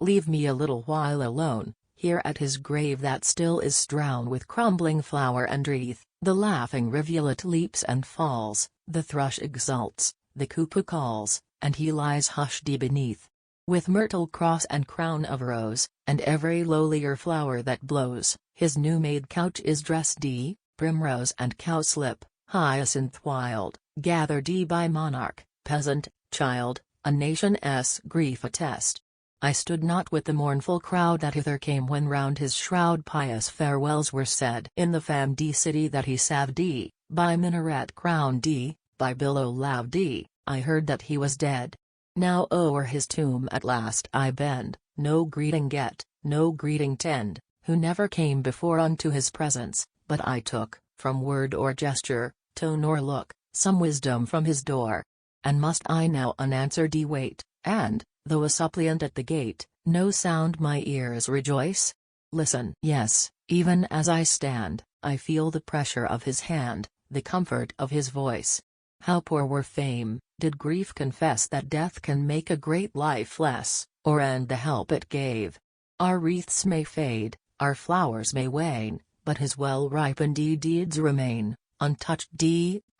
leave me a little while alone, here at his grave that still is strewn with crumbling flower and wreath. The laughing rivulet leaps and falls, the thrush exults, the cuckoo calls, and he lies hushed beneath. With myrtle cross and crown of rose, and every lowlier flower that blows, his new-made couch is dressed primrose and cowslip, hyacinth wild, gathered by monarch, peasant, child, a nation's grief attest. I stood not with the mournful crowd that hither came when round his shroud pious farewells were said. In the famed city that he saved, by minaret crowned, by billow laved, I heard that he was dead. Now o'er his tomb at last I bend, no greeting get, no greeting tend, who never came before unto his presence, but I took, from word or gesture, tone or look, some wisdom from his door. And must I now unanswered wait, and, though a suppliant at the gate, no sound my ears rejoice? Listen. Yes, even as I stand, I feel the pressure of his hand, the comfort of his voice. How poor were fame, did grief confess that death can make a great life less, or end the help it gave. Our wreaths may fade, our flowers may wane, but his well-ripened deeds remain, untouched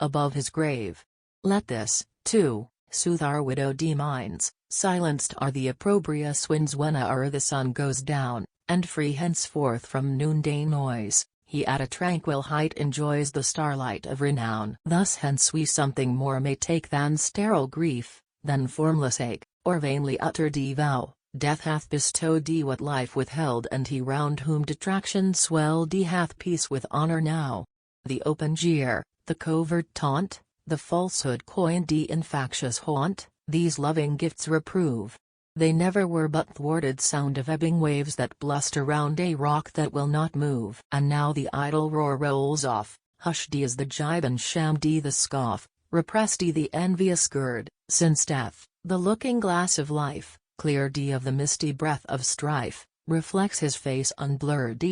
above his grave. Let this, too, soothe our widowed minds. Silenced are the opprobrious winds whene'er the sun goes down, and free henceforth from noonday noise, he at a tranquil height enjoys the starlight of renown. Thus hence we something more may take than sterile grief, than formless ache, or vainly uttered vow. Death hath bestowed what life withheld, and he round whom detraction swelled hath peace with honor now. The open jeer, the covert taunt, the falsehood coined in factious haunt, these loving gifts reprove. They never were but thwarted sound of ebbing waves that bluster round a rock that will not move. And now the idle roar rolls off, hushed is the jibe and shammed the scoff, repressed the envious gird, since death, the looking glass of life, cleared of the misty breath of strife, reflects his face unblurred.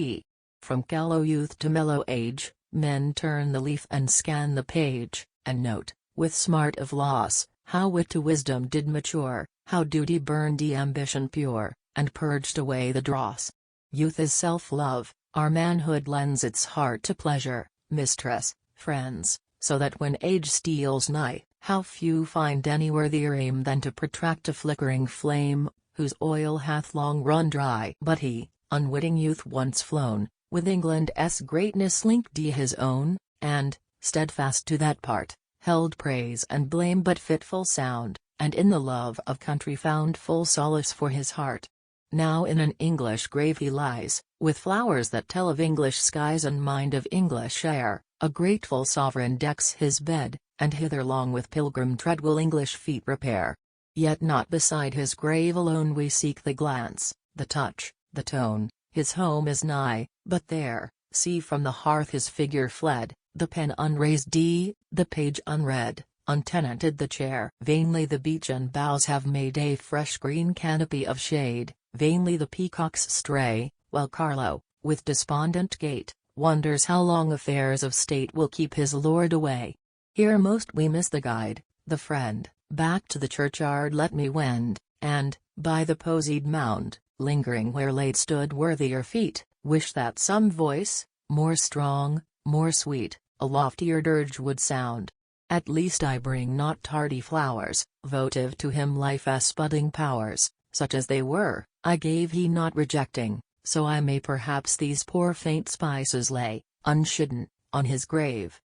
From callow youth to mellow age, men turn the leaf and scan the page, and note, with smart of loss, how wit to wisdom did mature, how duty burned ambition pure, and purged away the dross. Youth is self-love, our manhood lends its heart to pleasure, mistress, friends, so that when age steals nigh, how few find any worthier aim than to protract a flickering flame, whose oil hath long run dry. But he, unwitting youth once flown, with England's greatness linked his own, and, steadfast to that part, held praise and blame but fitful sound, and in the love of country found full solace for his heart. Now in an English grave he lies, with flowers that tell of English skies and mind of English air, a grateful sovereign decks his bed, and hither long with pilgrim tread will English feet repair. Yet not beside his grave alone we seek the glance, the touch, the tone, his home is nigh, but there, see from the hearth his figure fled, the pen unraised, the page unread, untenanted the chair. Vainly the beechen boughs have made a fresh green canopy of shade, vainly the peacocks stray, while Carlo, with despondent gait, wonders how long affairs of state will keep his lord away. Here most we miss the guide, the friend, back to the churchyard let me wend, and, by the posied mound, lingering where late stood worthier feet, wish that some voice, more strong, more sweet, a loftier dirge would sound. At least I bring not tardy flowers, votive to him life's budding powers, such as they were, I gave he not rejecting, so I may perhaps these poor faint spices lay, unshidden, on his grave.